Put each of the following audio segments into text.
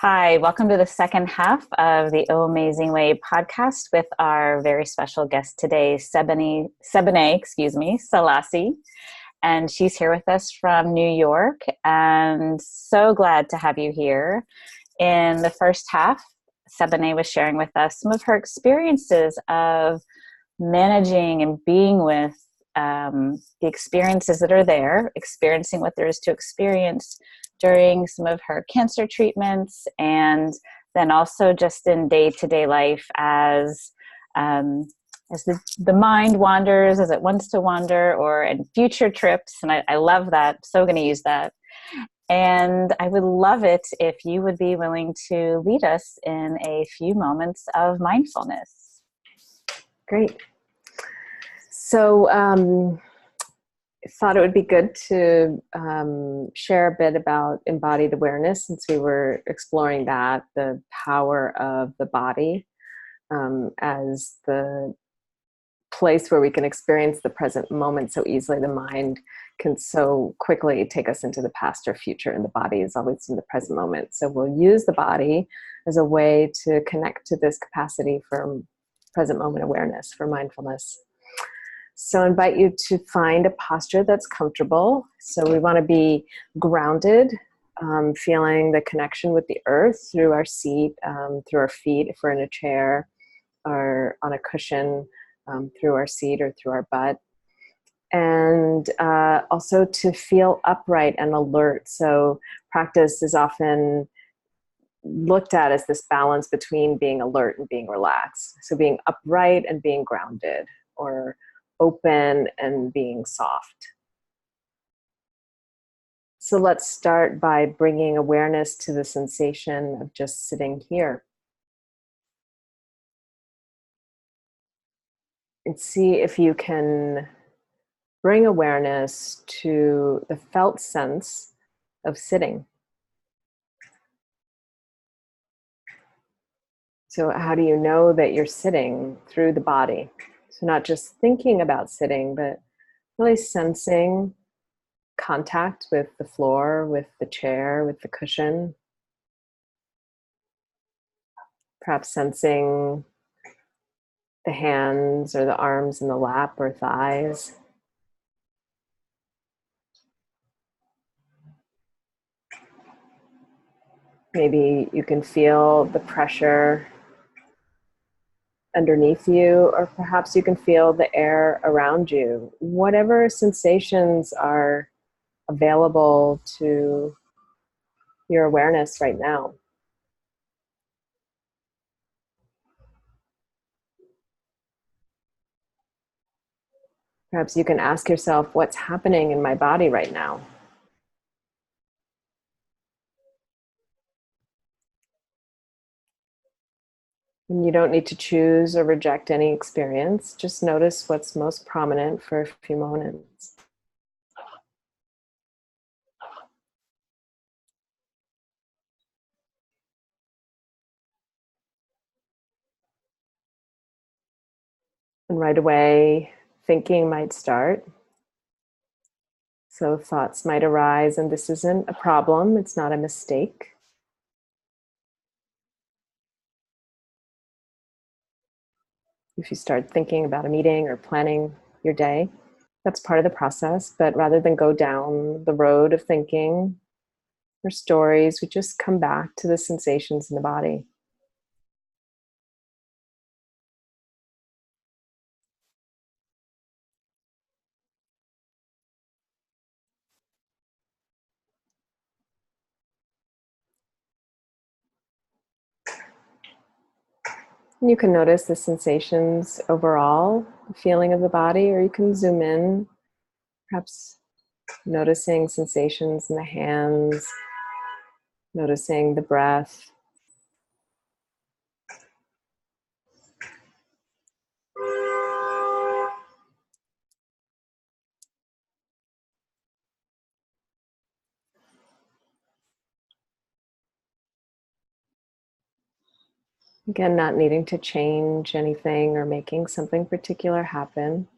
Hi, welcome to the second half of the OHMazing Way podcast with our very special guest today, Sebene Selassie. And she's here with us from New York, and so glad to have you here. In the first half, Sebene was sharing with us some of her experiences of managing and being with the experiences that are there, experiencing what there is to experience during some of her cancer treatments, and then also just in day-to-day life as the mind wanders as it wants to wander, or in future trips. And I love that. So going to use that. And I would love it if you would be willing to lead us in a few moments of mindfulness. Great. So I thought it would be good to share a bit about embodied awareness, since we were exploring that, the power of the body as the place where we can experience the present moment so easily. The mind can so quickly take us into the past or future, and the body is always in the present moment. So we'll use the body as a way to connect to this capacity for present moment awareness, for mindfulness. So I invite you to find a posture that's comfortable. So we want to be grounded, feeling the connection with the earth through our seat, through our feet if we're in a chair, or on a cushion, through our seat or through our butt. And also to feel upright and alert. So practice is often looked at as this balance between being alert and being relaxed. So being upright and being grounded, or open and being soft. So let's start by bringing awareness to the sensation of just sitting here. And see if you can bring awareness to the felt sense of sitting. So how do you know that you're sitting? Through the body. So not just thinking about sitting, but really sensing contact with the floor, with the chair, with the cushion. Perhaps sensing the hands or the arms in the lap or thighs. Maybe you can feel the pressure underneath you, or perhaps you can feel the air around you. Whatever sensations are available to your awareness right now. Perhaps you can ask yourself, what's happening in my body right now? And you don't need to choose or reject any experience. Just notice what's most prominent for a few moments. And right away, thinking might start. So thoughts might arise, and this isn't a problem. It's not a mistake. If you start thinking about a meeting or planning your day, that's part of the process. But rather than go down the road of thinking or stories, we just come back to the sensations in the body. And you can notice the sensations overall, the feeling of the body, or you can zoom in, perhaps noticing sensations in the hands, noticing the breath. Again, not needing to change anything or making something particular happen.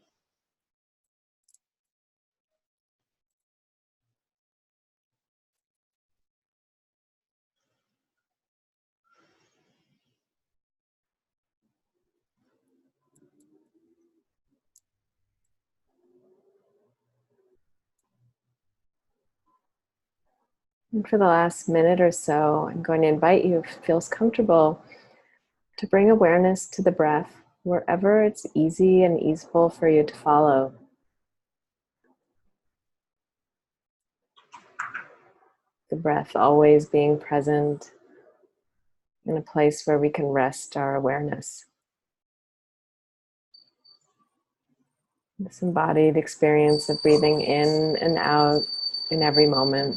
And for the last minute or so, I'm going to invite you, if it feels comfortable, to bring awareness to the breath wherever it's easy and easeful for you to follow. The breath always being present in a place where we can rest our awareness. This embodied experience of breathing in and out in every moment.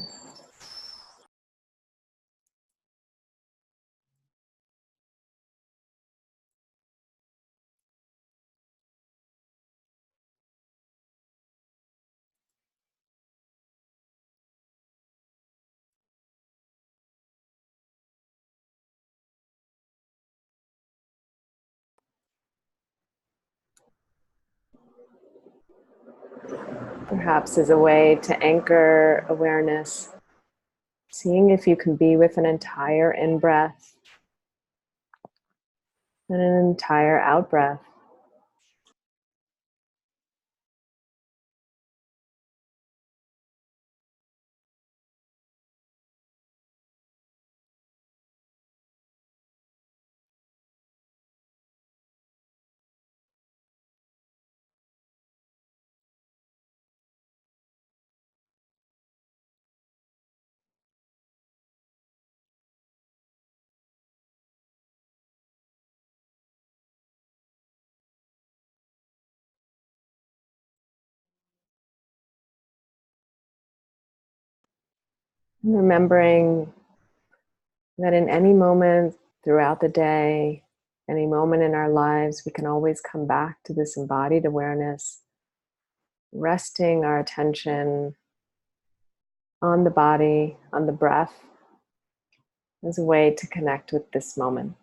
Perhaps as a way to anchor awareness, seeing if you can be with an entire in-breath and an entire out-breath. Remembering that in any moment throughout the day, any moment in our lives, we can always come back to this embodied awareness, resting our attention on the body, on the breath, as a way to connect with this moment.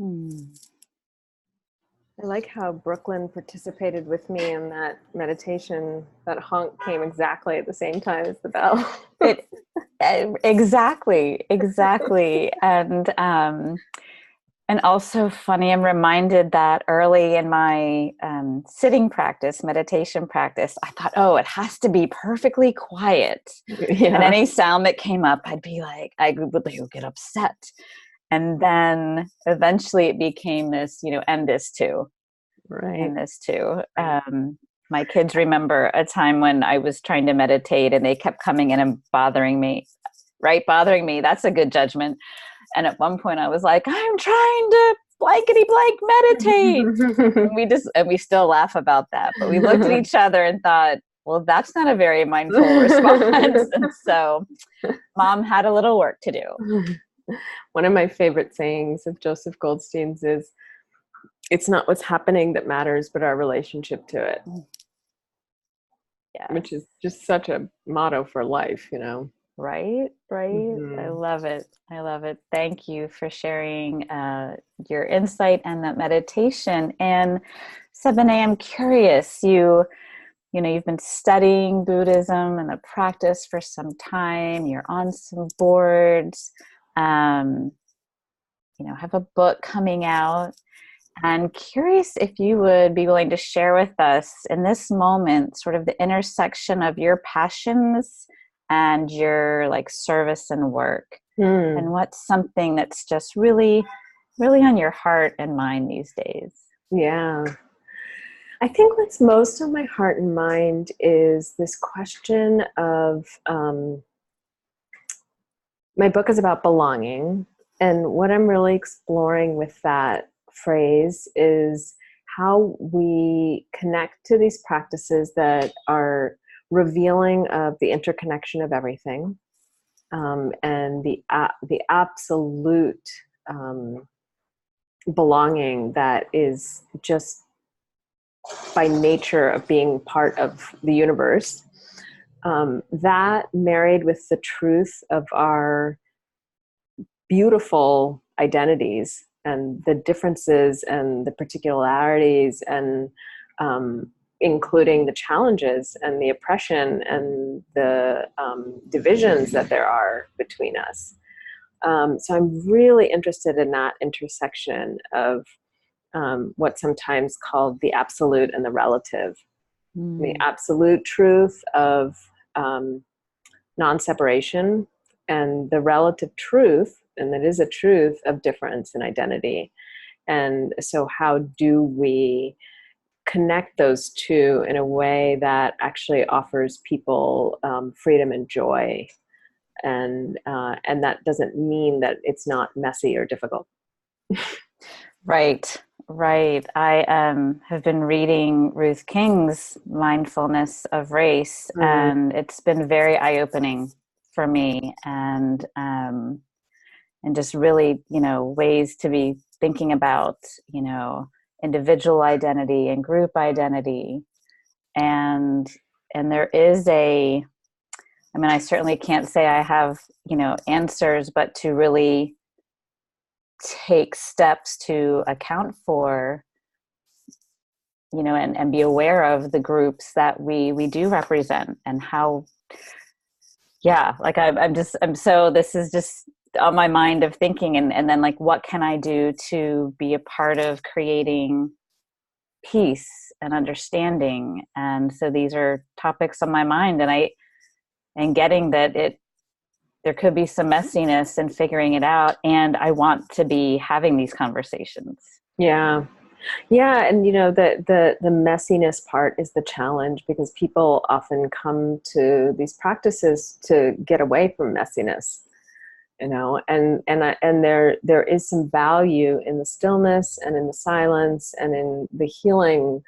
I like how Brooklyn participated with me in that meditation. That honk came exactly at the same time as the bell. Exactly. And also funny, I'm reminded that early in my sitting practice, meditation practice, I thought, oh, it has to be perfectly quiet. Yeah. And any sound that came up, I'd be like, I would get upset. And then eventually it became this, and this too. Right. And this too. My kids remember a time when I was trying to meditate and they kept coming in and bothering me. Right? Bothering me. That's a good judgment. And at one point I was like, I'm trying to blankety blank meditate. and we still laugh about that. But we looked at each other and thought, well, that's not a very mindful response. And so Mom had a little work to do. One of my favorite sayings of Joseph Goldstein's is, it's not what's happening that matters, but our relationship to it. Yeah. Which is just such a motto for life, Right. Mm-hmm. I love it. Thank you for sharing your insight and that meditation. And Sebene, I'm curious, you've been studying Buddhism and the practice for some time. You're on some boards, have a book coming out. And curious if you would be willing to share with us in this moment sort of the intersection of your passions and your service and work. And what's something that's just really, really on your heart and mind these days? Yeah. I think what's most on my heart and mind is this question of, my book is about belonging. And what I'm really exploring with that phrase is how we connect to these practices that are revealing of the interconnection of everything, and the absolute belonging that is just by nature of being part of the universe. That married with the truth of our beautiful identities and the differences and the particularities and including the challenges and the oppression and the divisions that there are between us. So I'm really interested in that intersection of what's sometimes called the absolute and the relative. The absolute truth of non-separation, and the relative truth, and that is a truth of difference and identity. And so how do we connect those two in a way that actually offers people freedom and joy? And that doesn't mean that it's not messy or difficult. Right, right. I have been reading Ruth King's Mindfulness of Race, and it's been very eye-opening for me, and just really, ways to be thinking about, individual identity and group identity, and there is I certainly can't say I have, answers, but to really take steps to account for, and be aware of the groups that we do represent, and how, so this is just on my mind of thinking, and then like, what can I do to be a part of creating peace and understanding? And so these are topics on my mind, and getting that there could be some messiness in figuring it out. And I want to be having these conversations. Yeah. Yeah. And, the messiness part is the challenge, because people often come to these practices to get away from messiness, and there is some value in the stillness and in the silence and in the healing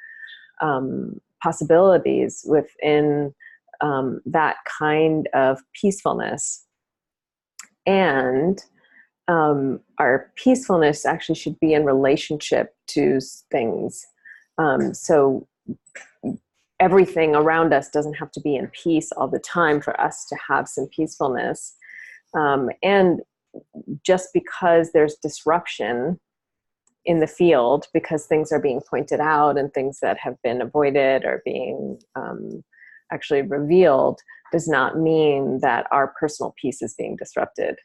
possibilities within that kind of peacefulness. And our peacefulness actually should be in relationship to things. So everything around us doesn't have to be in peace all the time for us to have some peacefulness. And just because there's disruption in the field, because things are being pointed out and things that have been avoided are being actually revealed, does not mean that our personal peace is being disrupted.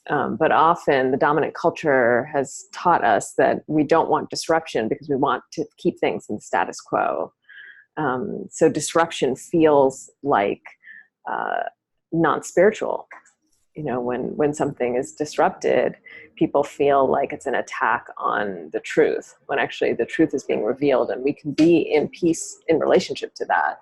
But often the dominant culture has taught us that we don't want disruption because we want to keep things in the status quo. So disruption feels like non-spiritual. When something is disrupted, people feel like it's an attack on the truth, when actually the truth is being revealed, and we can be in peace in relationship to that.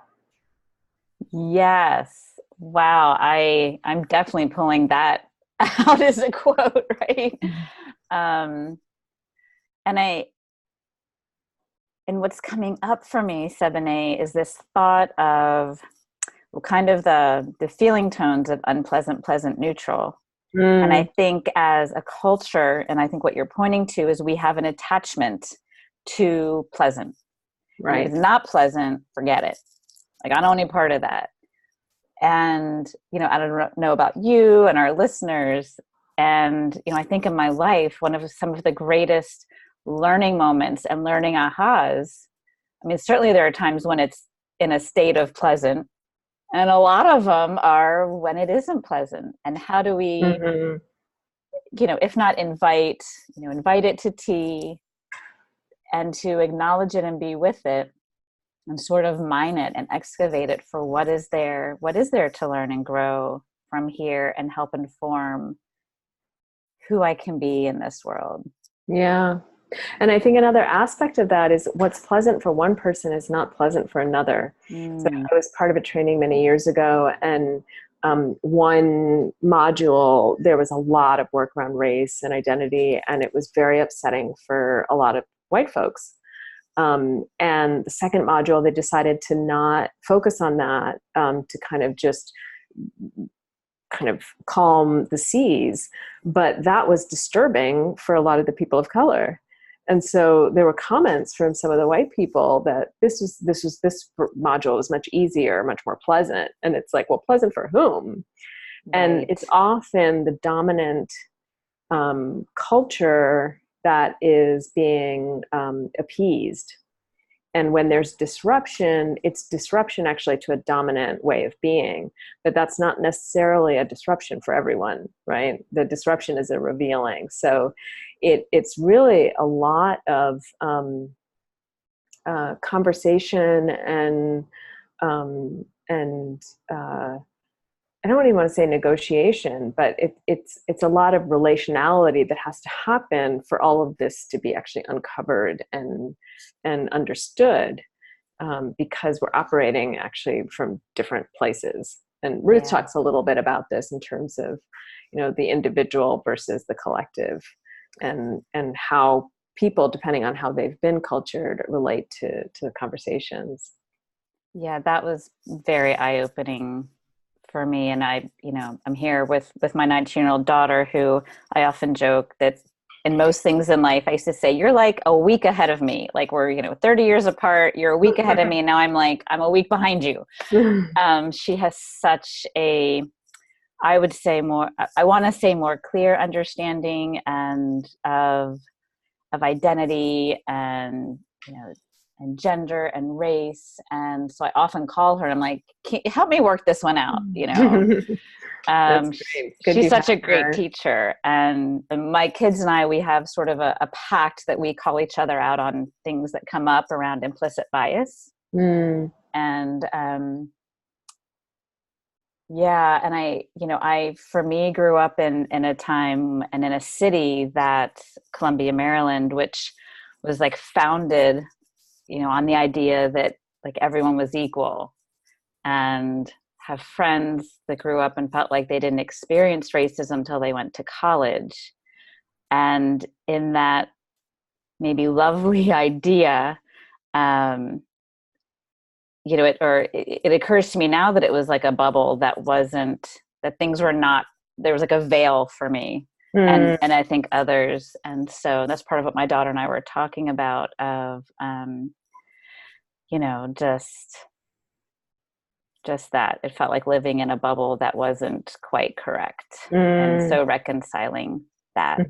Yes. Wow. I'm definitely pulling that out as a quote, right? And what's coming up for me, Sebene, is this thought of kind of the feeling tones of unpleasant, pleasant, neutral. And I think as a culture, and I think what you're pointing to is we have an attachment to pleasant. Right. If it's not pleasant, forget it. Like, I don't want any part of that. And, I don't know about you and our listeners. And, I think in my life, some of the greatest learning moments and learning ahas, certainly there are times when it's in a state of pleasant, and a lot of them are when it isn't pleasant. And how do we, if not invite it to tea, and to acknowledge it and be with it, and sort of mine it and excavate it for what is there to learn and grow from here, and help inform who I can be in this world. Yeah. And I think another aspect of that is what's pleasant for one person is not pleasant for another. So I was part of a training many years ago, and one module, there was a lot of work around race and identity, and it was very upsetting for a lot of white folks. And the second module, they decided to not focus on that, to kind of calm the seas. But that was disturbing for a lot of the people of color. And so there were comments from some of the white people that this module was much easier, much more pleasant. And it's like, well, pleasant for whom? Right. And it's often the dominant culture that is being appeased. And when there's disruption, it's disruption actually to a dominant way of being, but that's not necessarily a disruption for everyone, right? The disruption is a revealing. So it's really a lot of conversation and I don't even want to say negotiation, but it's a lot of relationality that has to happen for all of this to be actually uncovered and understood, because we're operating actually from different places. And Ruth talks a little bit about this in terms of, the individual versus the collective, and how people, depending on how they've been cultured, relate to the conversations. Yeah, that was very eye-opening for me. And I'm here with my 19-year-old daughter, who I often joke that in most things in life, I used to say, you're like a week ahead of me. Like we're, 30 years apart. You're a week ahead of me. And now I'm a week behind you. She has such I want to say more clear understanding and of identity and, and gender and race. And so I often call her and I'm like, help me work this one out, That's great. She's such a great teacher. And my kids and I, we have sort of a pact that we call each other out on things that come up around implicit bias. And and I for me grew up in a time and in a city, that Columbia, Maryland, which was like founded on the idea that like everyone was equal, and have friends that grew up and felt like they didn't experience racism until they went to college. And in that maybe lovely idea, it occurs to me now that it was like a bubble that things were not, there was like a veil for me and I think others. And so that's part of what my daughter and I were talking about of, just that it felt like living in a bubble that wasn't quite correct. And so reconciling that.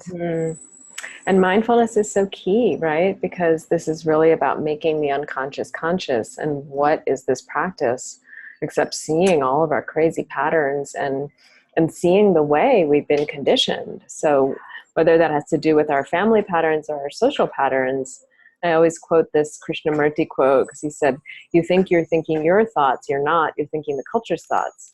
And mindfulness is so key, right? Because this is really about making the unconscious conscious. And what is this practice except seeing all of our crazy patterns and seeing the way we've been conditioned? So whether that has to do with our family patterns or our social patterns, I always quote this Krishnamurti quote, because he said, you think you're thinking your thoughts, you're not, you're thinking the culture's thoughts.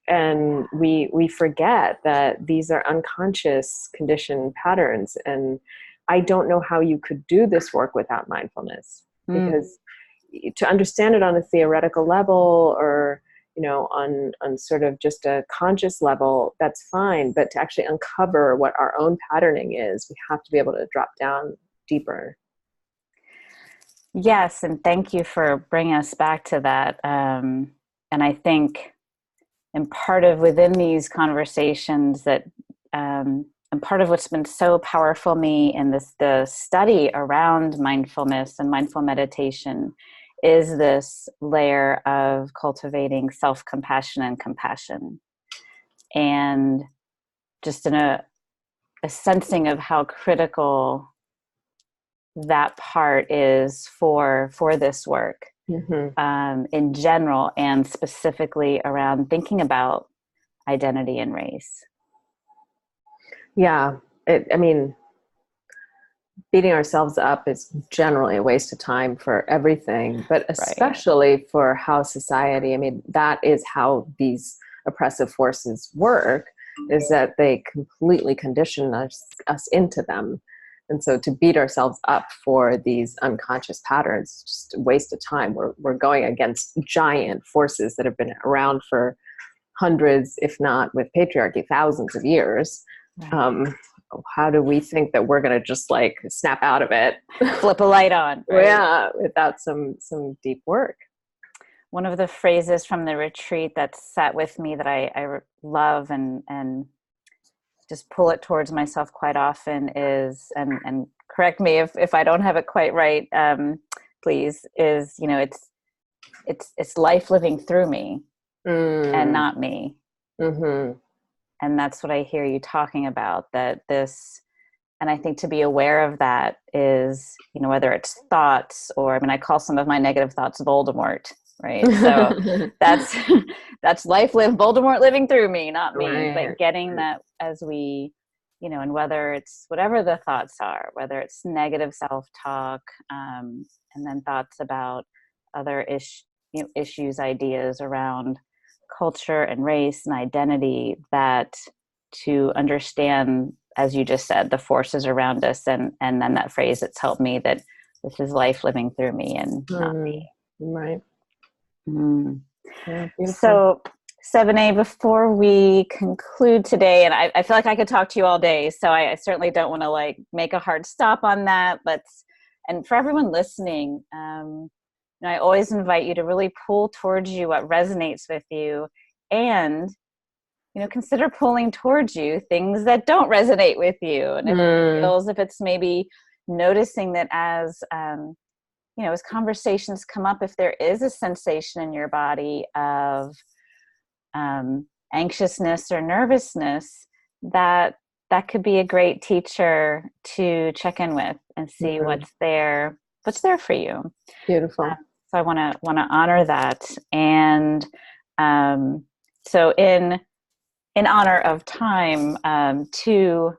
And we forget that these are unconscious conditioned patterns. And I don't know how you could do this work without mindfulness, because to understand it on a theoretical level or, on sort of just a conscious level, that's fine. But to actually uncover what our own patterning is, we have to be able to drop down deeper. Yes. And thank you for bringing us back to that. And I think, and part of within these conversations that, and part of what's been so powerful me in the study around mindfulness and mindful meditation is this layer of cultivating self-compassion and compassion. And just in a sensing of how critical that part is for this work. In general, and specifically around thinking about identity and race. Yeah, beating ourselves up is generally a waste of time for everything, but especially for how society, that is how these oppressive forces work, is that they completely condition us into them. And so to beat ourselves up for these unconscious patterns is just a waste of time. We're going against giant forces that have been around for hundreds, if not with patriarchy, thousands of years. How do we think that we're going to just like snap out of it? Flip a light on. Right? Yeah, without some deep work. One of the phrases from the retreat that sat with me that I love and just pull it towards myself quite often is, and correct me if I don't have it quite right, please, is, it's life living through me and not me. And that's what I hear you talking about, that this, And I think to be aware of that is, you know, whether it's thoughts or, I mean, I call some of my negative thoughts Voldemort, right? So that's, that's life lived, Voldemort living through me, not me, Right. but getting that as we, you know, and whether it's whatever the thoughts are, whether it's negative self-talk, and then thoughts about other issues, ideas around culture and race and identity, that to understand, as you just said, the forces around us, and then that phrase that's helped me, that this is life living through me and not me. Right. Mm. Yeah, beautiful. So, Sebene, before we conclude today, and I feel like I could talk to you all day, so I certainly don't want to like make a hard stop on that. And for everyone listening, you know, I always invite you to really pull towards you what resonates with you, and you know, consider pulling towards you things that don't resonate with you. And if it feels, if it's maybe noticing that as you know, as conversations come up, if there is a sensation in your body of anxiousness or nervousness, that could be a great teacher to check in with and see what's there for you. Beautiful. So I want to honor that. And so in honor of time, to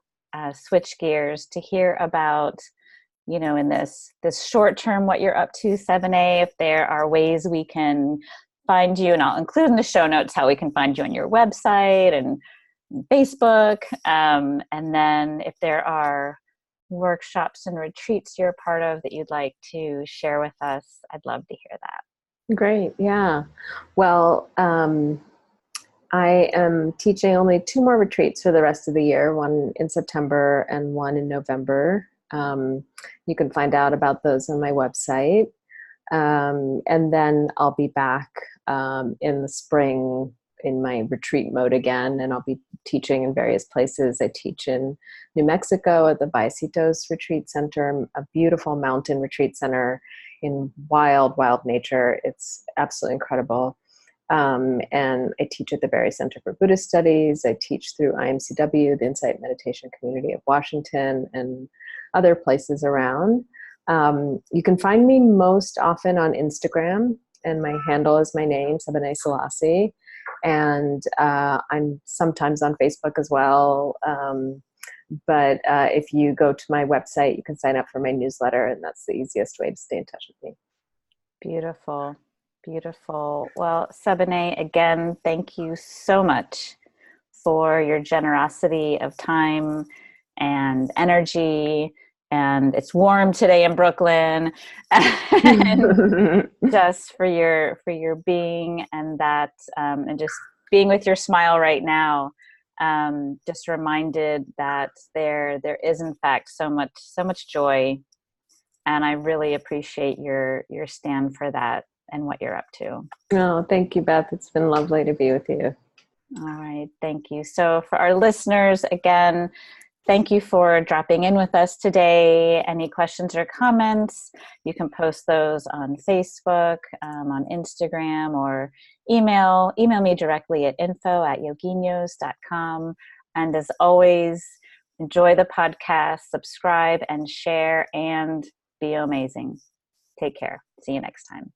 switch gears to hear about, you know, in this short term, what you're up to, Sebene, if there are ways we can find you, and I'll include in the show notes how we can find you on your website and Facebook. And then if there are workshops and retreats you're a part of that you'd like to share with us, I'd love to hear that. Great. Yeah. Well, I am teaching only 2 more retreats for the rest of the year, one in September and one in November. You can find out about those on my website. And then I'll be back in the spring in my retreat mode again, and I'll be teaching in various places. I teach in New Mexico at the YACEP Retreat Center, a beautiful mountain retreat center in wild, wild nature. It's absolutely incredible. And I teach at the Berry Center for Buddhist Studies. I teach through IMCW, the Insight Meditation Community of Washington, and other places around. You can find me most often on Instagram, and my handle is my name, Sebene Selassie. And I'm sometimes on Facebook as well. But if you go to my website, you can sign up for my newsletter, and that's the easiest way to stay in touch with me. Beautiful. Beautiful. Well, Sebene, again, thank you so much for your generosity of time and energy. And it's warm today in Brooklyn. And just for your being, and that and just being with your smile right now, just reminded that there is in fact so much joy. And I really appreciate your stand for that and what you're up to. Oh, thank you, Beth. It's been lovely to be with you. All right. Thank you. So for our listeners, again, thank you for dropping in with us today. Any questions or comments, you can post those on Facebook, on Instagram, or email me directly at info@yoginos.com. And as always, enjoy the podcast, subscribe and share, and be amazing. Take care. See you next time.